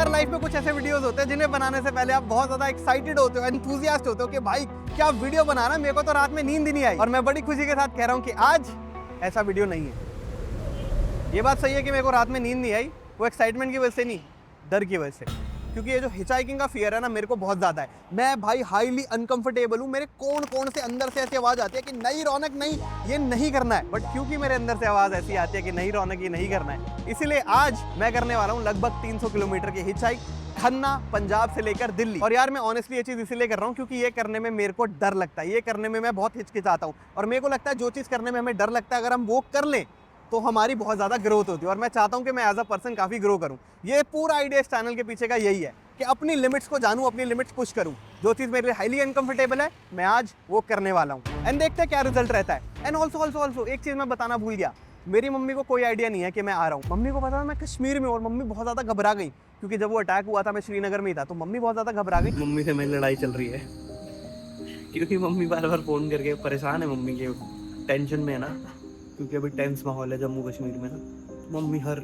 यार लाइफ में कुछ ऐसे वीडियोस होते हैं जिन्हें बनाने से पहले आप बहुत ज्यादा एक्साइटेड होते हो, एंथुसियास्ट होते हो कि भाई क्या वीडियो बना रहा है, मेरे को तो रात में नींद ही नहीं आई। और मैं बड़ी खुशी के साथ कह रहा हूँ कि आज ऐसा वीडियो नहीं है। ये बात सही है कि मेरे को रात में नींद नहीं आई, वो एक्साइटमेंट की वजह से नहीं, डर की वजह से। क्योंकि ये जो हिचहाइकिंग का फियर है ना, मेरे को बहुत ज़्यादा है। मैं भाई हाईली अनकंफर्टेबल हूँ। मेरे कौन से अंदर से ऐसी आवाज़ आती है कि नहीं रौनक, नहीं ये नहीं करना है। बट क्योंकि मेरे अंदर से आवाज़ ऐसी आती है कि नहीं रौनक, ये नहीं करना है, इसीलिए आज मैं करने वाला हूँ लगभग 300 किलोमीटर की हिचहाइक, खन्ना, पंजाब से लेकर दिल्ली। और यार मैं ऑनेस्टली ये चीज़ इसीलिए कर रहा हूँ क्योंकि ये करने में मेरे को डर लगता है, ये करने में मैं बहुत हिचकिचाता हूँ। और मेरे को लगता है जो चीज़ करने में हमें डर लगता है, अगर हम वो कर लें तो हमारी बहुत ज़्यादा ग्रोथ होती है। और मैं चाहता हूँ कि मैं एज अ पर्सन काफ़ी ग्रो करूँ। ये पूरा आइडिया इस चैनल के पीछे का यही है कि अपनी लिमिट्स को जानूँ, अपनी लिमिट्स पुश करूँ। जो चीज़ मेरे लिए हाईली अनकंफर्टेबल है, मैं आज वो करने वाला हूँ। एंड देखते हैं क्या रिजल्ट रहता है। एंड ऑल्सो एक चीज़ मैं बताना भूल गया, मेरी मम्मी को कोई आइडिया नहीं है कि मैं आ रहा हूँ। मम्मी को पता था मैं कश्मीर में हूँ और मम्मी बहुत ज़्यादा घबरा गई क्योंकि जब वो अटैक हुआ था मैं श्रीनगर में ही था, तो मम्मी बहुत ज़्यादा घबरा गई। मम्मी से मेरी लड़ाई चल रही है क्योंकि मम्मी बार बार फ़ोन करके परेशान है। मम्मी के टेंशन में है ना, क्योंकि अभी टेंस माहौल है जम्मू कश्मीर में ना। मम्मी हर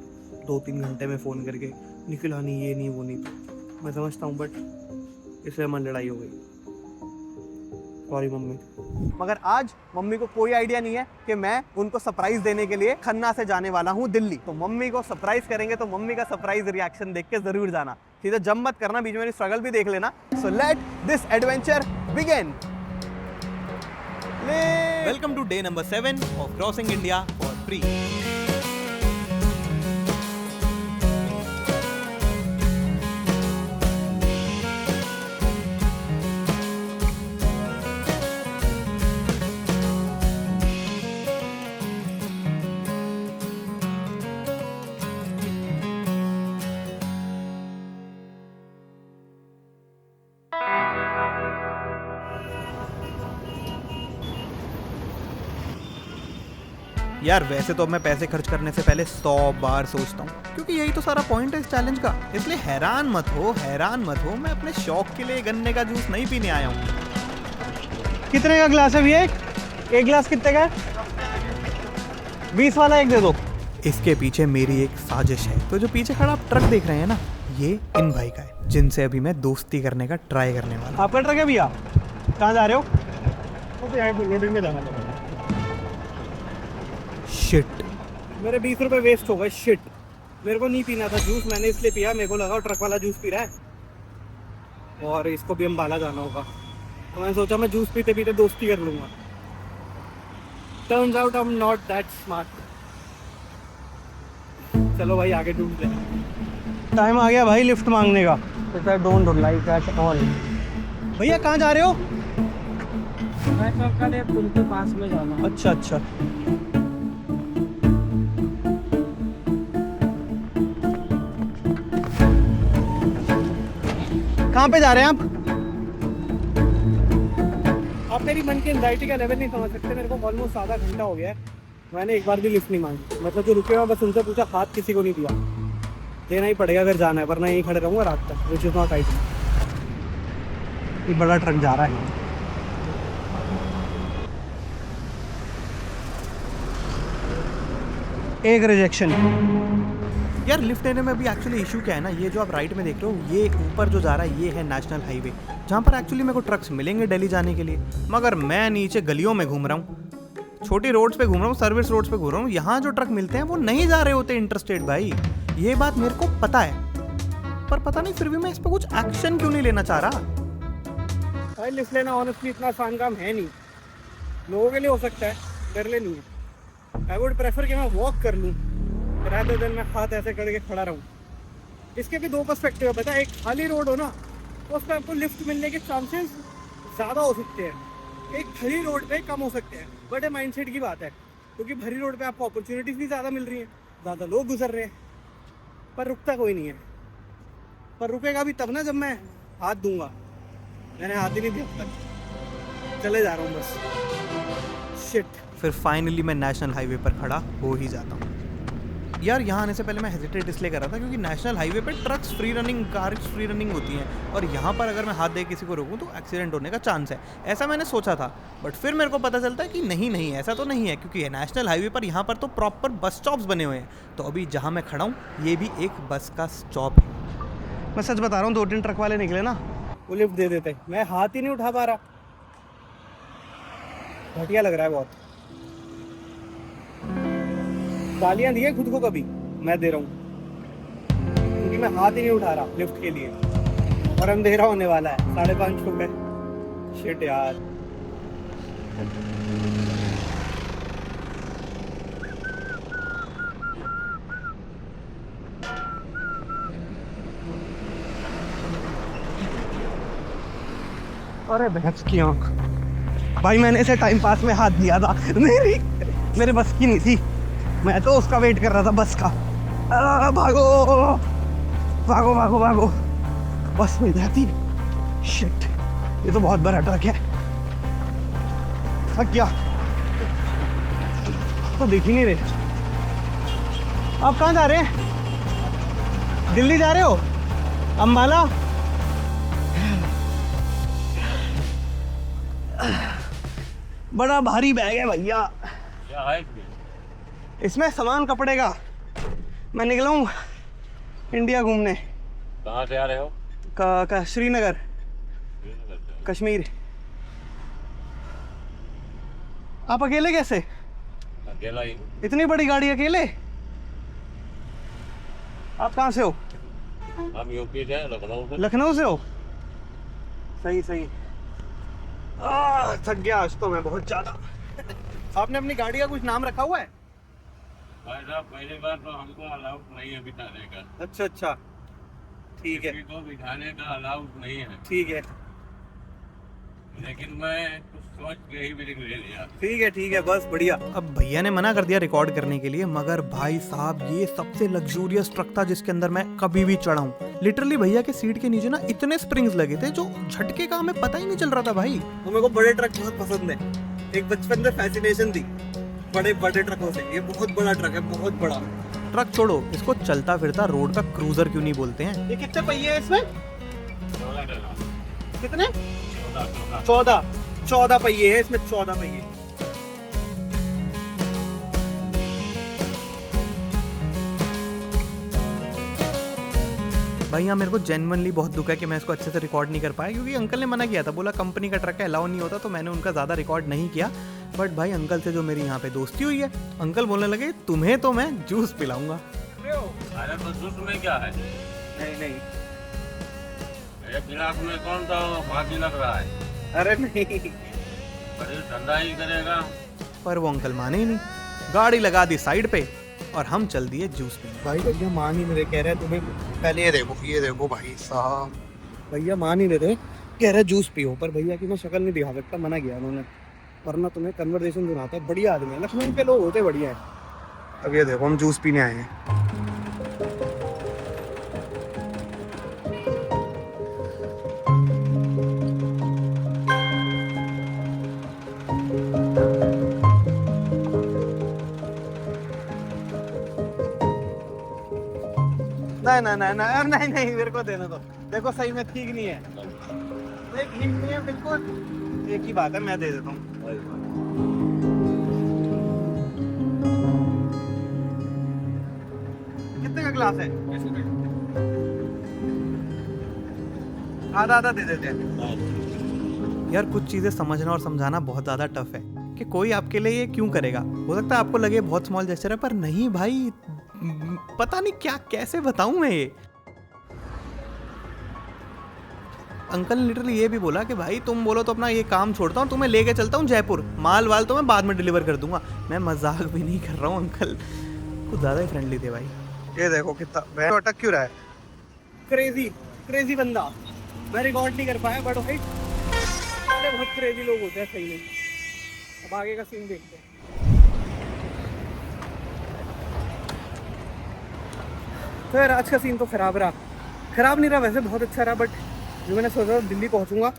2-3 घंटे में फ़ोन करके निकला नहीं, ये नहीं, वो नहीं। मैं समझता हूँ बट इसलिए हमारी लड़ाई हो गई। Sorry mummy. मगर आज मम्मी को कोई आइडिया नहीं है कि मैं उनको सरप्राइज देने के लिए खन्ना से जाने वाला हूँ दिल्ली। तो मम्मी को सरप्राइज करेंगे तो मम्मी का सरप्राइज रिएक्शन देख के जरूर जाना। सीधे जम मत करना, बीच में मेरी स्ट्रगल भी देख लेना। So let this adventure begin. Welcome to day number 7 of crossing India for free. यार वैसे तो मैं पैसे खर्च करने से पहले 100 बार सोचता हूँ, क्योंकि यही तो सारा पॉइंट है इस चैलेंज का। इसलिए हैरान मत हो, मैं अपने शौक के लिए गन्ने का जूस नहीं पीने आया हूँ। कितने का ग्लास है भैया? एक गिलास कितने का है? 20 वाला एक दे दो। इसके पीछे मेरी एक साजिश है। तो जो पीछे खड़ा आप ट्रक देख रहे हैं ना, ये इन भाई का है, जिनसे अभी मैं दोस्ती करने का ट्राई करने वाला। आपका ट्रक है भैया? कहाँ जा रहे हो? लोडिंग में जाना है। शिट, मेरे 20 रुपए वेस्ट हो गए। शिट, मेरे को नहीं पीना था जूस, मैंने इसलिए पिया। मेरे को लगा ट्रक वाला जूस पी रहा है और इसको भी अम्बाला जाना होगा, तो मैंने सोचा मैं जूस पीते पीते दोस्ती कर लूँगा। Turns out I am not that smart. चलो भाई आगे ढूंढते हैं। टाइम आ गया भाई लिफ्ट मांगने का। Don't like that all. भैया कहाँ जा रहे हो? मैं पुल के पास में जाना। अच्छा। कहाँ पे जा रहे हैं आप मेरी मन की एंजाइटी का लेवल नहीं समझ सकते। मेरे को ऑलमोस्ट आधा घंटा हो गया है, मैंने एक बार भी लिफ्ट नहीं मांगी। मतलब जो रुके हुए बस उनसे पूछा, हाथ किसी को नहीं दिया। देना ही पड़ेगा अगर जाना है, वरना यहीं खड़े रहूँगा रात तक। Which is not right. एक बड़ा ट्रक जा रहा है। एक रिजेक्शन। यार लिफ्ट लेने में अभी एक्चुअली इशू क्या है ना, ये जो आप राइट में देख रहे हो, ये ऊपर जो जा रहा है ये है नेशनल हाईवे, जहाँ पर एक्चुअली मेरे को ट्रक्स मिलेंगे दिल्ली जाने के लिए। मगर मैं नीचे गलियों में घूम रहा हूँ, छोटी रोड्स पे घूम रहा हूँ, सर्विस रोड्स पे घूम रहा हूँ। यहाँ जो ट्रक मिलते हैं वो नहीं जा रहे होते इंटरस्टेट भाई। ये बात मेरे को पता है, पर पता नहीं फिर भी मैं इस पर कुछ एक्शन क्यों नहीं लेना चाह रहा। भाई लिफ्ट लेना ऑनेस्टली इतना आसान काम है नहीं। लोगों के लिए हो सकता है, मेरे लिए नहीं है। आई वुड प्रेफर कि मैं वॉक कर लूँ रादर देन मैं हाथ ऐसे करके खड़ा रहूँ। इसके भी दो पर्सपेक्टिव है, पता है। एक खाली रोड हो ना, तो उस पर आपको लिफ्ट मिलने के चांसेस ज़्यादा हो सकते हैं, एक भरी रोड पे कम हो सकते हैं। बट ये माइंडसेट की बात है, क्योंकि भरी रोड पे आपको अपॉर्चुनिटीज़ भी ज़्यादा मिल रही हैं, ज़्यादा लोग गुजर रहे हैं, पर रुकता कोई नहीं है। पर रुकेगा भी तब ना जब मैं हाथ दूंगा। मैंने हाथ ही नहीं दिया अब तक, चले जा रहा हूँ बस। शिट, फिर फाइनली मैं नेशनल हाईवे पर खड़ा हो ही जाता हूँ। यार यहाँ आने से पहले मैं हेजिटेट इसलिए कर रहा था क्योंकि नेशनल हाईवे पे trucks free running, cars free running होती हैं, और यहाँ पर अगर मैं हाथ दे किसी को रोकूँ तो एक्सीडेंट होने का चांस है। ऐसा मैंने सोचा था, बट फिर मेरे को पता चलता है कि नहीं ऐसा तो नहीं है, क्योंकि नेशनल हाईवे पर यहाँ पर तो प्रॉपर बस स्टॉप्स बने हुए हैं। तो अभी जहाँ मैं खड़ा हूँ ये भी एक बस का स्टॉप है। मैं सच बता रहा हूँ, 2-3 ट्रक वाले निकले ना, वो लिफ्ट दे देते, मैं हाथ ही नहीं उठा पा रहा। घटिया लग रहा है बहुत। गालियाँ दी है खुद को कभी, मैं दे रहा हूँ, क्योंकि मैं हाथ ही नहीं उठा रहा लिफ्ट के लिए, और अंधेरा होने वाला है, 5:30 हो गए। शिट यार। अरे भैंस की आंख भाई, मैंने इसे टाइम पास में हाथ दिया था, मेरे बस की नहीं थी, मैं तो उसका वेट कर रहा था, बस का। भागो भागो भागो भागो, बस मिल जाती। शिट, ये तो बहुत बड़ा ट्रक है। थक गया, तो दिख ही नहीं रहे। आप कहाँ जा रहे हैं? दिल्ली जा रहे हो? अम्बाला? बड़ा भारी बैग है भैया। क्या है? इसमें सामान कपड़े का। मैं निकला हूँ इंडिया घूमने। कहाँ से आ रहे हो? श्रीनगर, कश्मीर। आप अकेले कैसे? अकेला ही। इतनी बड़ी गाड़ी अकेले? आप कहाँ से हो? हम यूपी से, लखनऊ से। लखनऊ से हो? सही सही। थक गया आज तो मैं बहुत ज्यादा। आपने अपनी गाड़ी का कुछ नाम रखा हुआ है? भाई साहब, पहली बार तो हमको अलाउड नहीं है बिठाने का। अच्छा अच्छा, ठीक है। किसी को बिठाने का अलाउड नहीं है, ठीक है लेकिन मैं कुछ सोच के ही मेरे ले लिया। ठीक है, बस बढ़िया। अब भैया ने मना कर दिया रिकॉर्ड करने के लिए, मगर भाई साहब ये सबसे लग्जूरियस ट्रक था जिसके अंदर मैं कभी भी चढ़ा हूँ। लिटरली भैया के सीट के नीचे ना इतने स्प्रिंग्स लगे थे, जो झटके का हमें पता ही नहीं चल रहा था भाई। तो मेरे को बड़े ट्रक बहुत पसंद है, एक बचपन में फैसिनेशन थी बड़े ट्रकों से। ये बहुत बड़ा ट्रक है, बहुत बड़ा। ट्रक छोड़ो, इसको चलता फिरता रोड का क्रूजर क्यों नहीं बोलते हैं? ये कितने पहिए है इसमें? 14 कितने? 14 पहिए है इसमें, 14 पहिए। भाई यहाँ मेरे को जेन्युइनली बहुत दुख है कि मैं इसको अच्छे से रिकॉर्ड नहीं कर पाया, क्योंकि अंकल ने मना किया था, बोला कंपनी का ट्रक है, अलाउ नहीं होता, तो मैंने उनका ज़्यादा रिकॉर्ड नहीं किया। बट भाई अंकल से जो मेरी यहाँ पे दोस्ती हुई है, अंकल बोलने लगे तुम्हें तो मैं जूस पिलाऊंगा। अरे तो जूस में क्या है? नहीं, एक गिलास में कौन सा बाकी लग रहा है? अरे नहीं। अरे ठंडा ही करेगा। पर वो अंकल माने ही नहीं, गाड़ी लगा दी साइड पे और हम चल दिए जूस पीने। भाई भैया मान ही नहीं रहे, कह रहे तुम्हें पहले ये देखो भाई साहब, भैया मान ही नहीं रहे, कह रहे जूस पियो, पर भैया की मैं शक्ल नहीं दिखा सकता, मना किया उन्होंने, वरना तुम्हें कन्वर्सेशन सुनाता। बढ़िया आदमी है, लखनऊ के लोग होते बढ़िया है। अब ये देखो हम जूस पीने आए हैं। नहीं, मेरे को देना दो। देखो सही में ठीक नहीं है, ठीक नहीं है बिल्कुल। एक ही बात है, मैं दे देता हूँ। कितने का ग्लास है? आधा दे देते हैं। यार कुछ चीज़ें समझना और समझाना बहुत ज़्यादा टफ है कि कोई आपके लिए ये क्यों करेगा। हो सकता है आपको लगे बहुत स्मॉल जेस्चर है, पर नहीं भाई, पता नहीं क्या कैसे बताऊं मैं ये। अंकल ने लिटरली ये भी बोला कि भाई तुम बोलो तो अपना ये काम छोड़ता हूँ, तुम्हें लेके चलता हूँ जयपुर, माल वाल तो मैं बाद में डिलीवर कर दूंगा। मैं मजाक भी नहीं कर रहा हूँ, अंकल कुछ ज़्यादा ही फ्रेंडली थे भाई। ये देखो कितना अटक क्यों रहा है। क्रेजी बंदा। मैं रिकॉर्ड नहीं कर पाया, बट भाई बहुत क्रेजी लोग होते हैं सही में। अब आगे का सीन देखते हैं। तो यार आज का सीन तो खराब नहीं रहा वैसे, बहुत अच्छा रहा, बट जो मैंने सोचा दिल्ली पहुंचूंगा,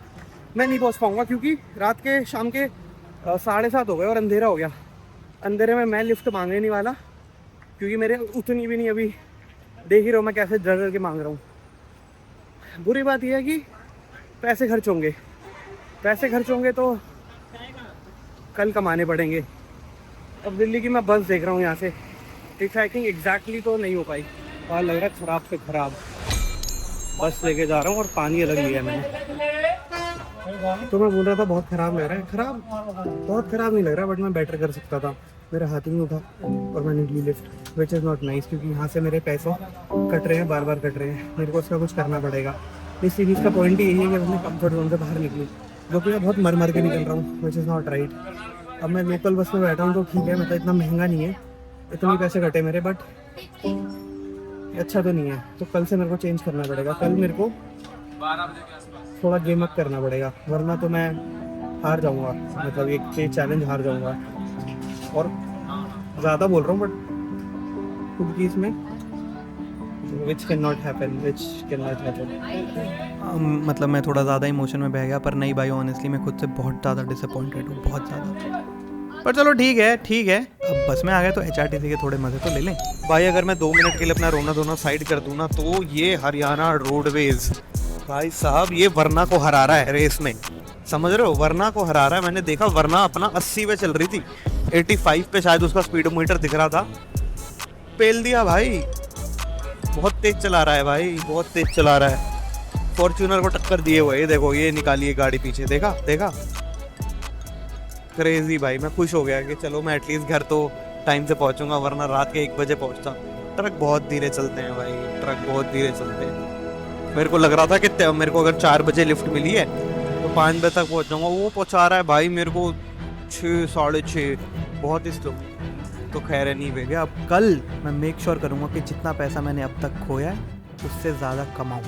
मैं नहीं पहुंच पाऊंगा, क्योंकि रात के शाम के 7:30 हो गए और अंधेरा हो गया। अंधेरे में मैं लिफ्ट मांगने नहीं वाला, क्योंकि मेरे उतनी भी नहीं, अभी देख ही रहो मैं कैसे डर के मांग रहा हूँ। बुरी बात यह है कि पैसे खर्च होंगे तो कल कमाने पड़ेंगे। अब दिल्ली की मैं बस देख रहा हूँ यहाँ से, हिचहाइकिंग एग्जैक्टली तो नहीं हो पाई और लग रहा है ख़राब से ख़राब। बस लेके जा रहा हूँ और पानी अलग लिया मैंने। तो मैं बोल रहा था बहुत ख़राब लग रहा है, बहुत ख़राब नहीं लग रहा, बट मैं बेटर कर सकता था। मेरा हाथ ही नहीं उठा और मैंने ली lift, which is not nice, क्योंकि यहाँ से मेरे पैसे कट रहे हैं, बार बार कट रहे हैं। मेरे को उसका कुछ करना पड़ेगा। इस सीरीज़ का पॉइंट ही यही है कि अपने कंफर्ट जोन से बाहर निकलूँ, जो कि मैं बहुत मर के निकल रहा हूँ, विच इज़ नॉट राइट। अब मैं लोकल बस में बैठा हूँ तो ठीक है, मतलब इतना महंगा नहीं है, इतने पैसे कटे मेरे, बट अच्छा तो नहीं है। तो कल से मेरे को चेंज करना पड़ेगा। कल मेरे को थोड़ा गेम अप करना पड़ेगा, वरना तो मैं हार जाऊंगा, मतलब एक चैलेंज हार जाऊंगा। और ज़्यादा बोल रहा हूँ बट खुद की इसमें which cannot happen. मतलब मैं थोड़ा ज़्यादा इमोशन में बह गया, पर नहीं भाई, ऑनेस्टली मैं खुद से बहुत ज़्यादा डिसअपॉइंटेड हूँ, बहुत ज़्यादा। पर चलो ठीक है, अब बस में आ गए तो HRTC के थोड़े मज़े तो ले लें। भाई अगर मैं 2 मिनट के लिए अपना रोना धोना साइड कर दूँ ना, तो ये हरियाणा रोडवेज भाई साहब ये वरना को हरा रहा है रेस में, समझ रहे हो? वरना को हरा रहा है। मैंने देखा वरना अपना 80 पे चल रही थी, 85 पे शायद उसका स्पीडोमीटर दिख रहा था, पेल दिया भाई। बहुत तेज चला रहा है भाई, बहुत तेज चला रहा है। फॉर्च्यूनर को टक्कर दिए हुए, देखो ये निकाली है गाड़ी पीछे, देखा क्रेजी भाई। मैं खुश हो गया कि चलो मैं एटलीस्ट घर तो टाइम से पहुंचूंगा, वरना रात के 1 बजे पहुंचता। ट्रक बहुत धीरे चलते हैं भाई, ट्रक बहुत धीरे चलते हैं। मेरे को लग रहा था कि मेरे को अगर 4 बजे लिफ्ट मिली है तो 5 बजे तक पहुंच जाऊंगा, वो पहुंचा रहा है भाई मेरे को 6 साढ़े 6, बहुत ही स्लो। तो खैर नहीं भैया, अब कल मैं मेक श्योर करूँगा कि जितना पैसा मैंने अब तक खोया है उससे ज़्यादा कमाऊँ।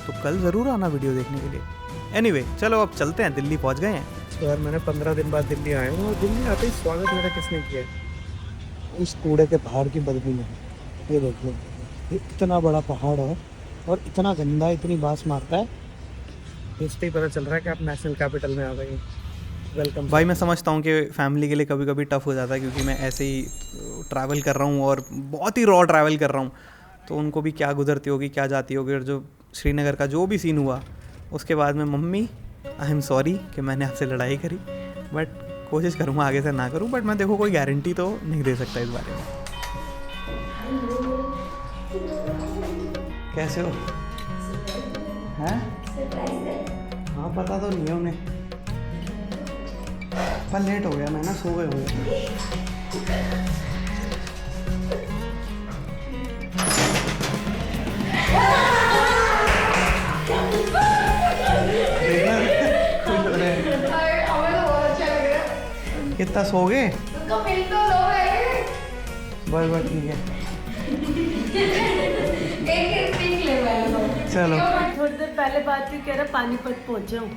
तो कल ज़रूर आना वीडियो देखने के लिए। एनीवे चलो अब चलते हैं, दिल्ली पहुँच गए हैं। तो यार मैंने 15 दिन बाद दिल्ली आया हूँ, और दिल्ली आते ही स्वागत मेरा किसने किया है? उस कूड़े के पहाड़ की बदबू में। ये देखो, ये इतना बड़ा पहाड़ है और इतना गंदा, इतनी बास मारता है, इससे ही पता चल रहा है कि आप नेशनल कैपिटल में आ गए। वेलकम भाई मैं समझता हूँ कि फैमिली के लिए कभी कभी टफ़ हो जाता है, क्योंकि मैं ऐसे ही ट्रैवल कर रहा हूँ और बहुत ही रॉ ट्रैवल कर रहा हूँ, तो उनको भी क्या गुजरती होगी, क्या जाती होगी। और जो श्रीनगर का जो भी सीन हुआ उसके बाद में, मम्मी आई एम सॉरी कि मैंने आपसे लड़ाई करी, बट कोशिश करूँगा आगे से ना करूँ। बट मैं देखो कोई गारंटी तो नहीं दे सकता इस बारे में। कैसे हो? हैं? हाँ पता तो नहीं है उन्हें, पर लेट हो गया मैं ना, सो गए हुए। कितना सो गए? बस ठीक है, चलो। थोड़ी देर पहले बात की, कह रहा पानीपत पहुंचे हूँ।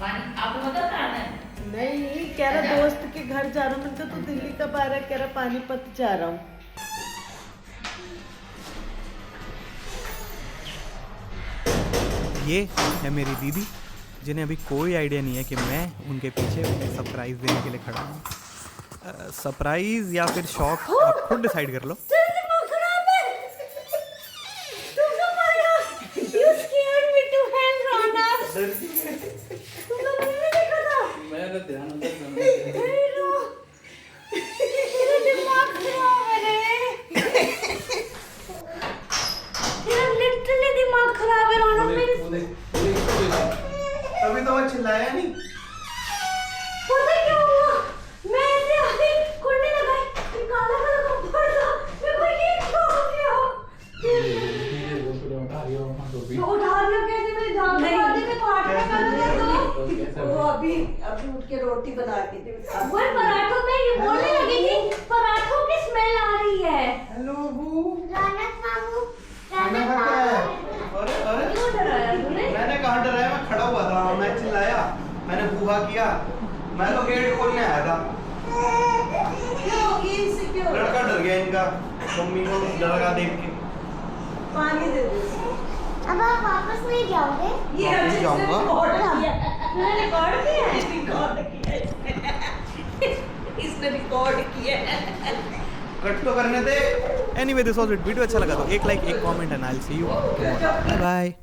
आपको पता है? नहीं, कह रहा दोस्त के घर जा रहा हूँ। मैंने कहा तू दिल्ली कब आ रहा है? कह रहा पानीपत जा रहा हूँ। ये है मेरी दीदी, जिन्हें अभी कोई आइडिया नहीं है कि मैं उनके पीछे उन्हें सरप्राइज़ देने के लिए खड़ा हूँ। सरप्राइज़ या फिर शॉक आप खुद डिसाइड कर लो। अभी तो मैं चिल्लाया नहीं। पता क्या हुआ? मैं ऐसे आके कुंडी लगाई, काला काला कपड़ा था, मेरे को ये क्या हो गया? तो उठा दिया कैसे? मेरे जान के आधे में काट के कर दिया। तो वो अभी उठ के रोटी बना के दे। वो पराठों में ये बोलने लगी थी, पराठों की स्मेल आ रही है। हेलो बू, रानक मामू, खाना रानक खा के आया? मामू। अरे अरे, क्यों डराया तूने? मैंने कहाँ डराया? मैं खड़ा हुआ था, मैं चिल्लाया, मैंने बूहा किया, मैं तो गेट खोलने आया था। क्यों? इनसिक्योर। लड़का डर गया इनका, मम्मी को डर लगा देख के। पानी दे दे। अब आप वापस नहीं जाओगे? ये वापस अच्छे से जाऊंगा। रिकॉर्ड किया। मैंने रिकॉर्ड किया है। रिकॉर्ड किया। इसने रिकॉर्ड किया। कट तो करने दे। Anyway this was it. Video अच्छा लगा तो एक लाइक, एक comment and I will see you. Bye bye.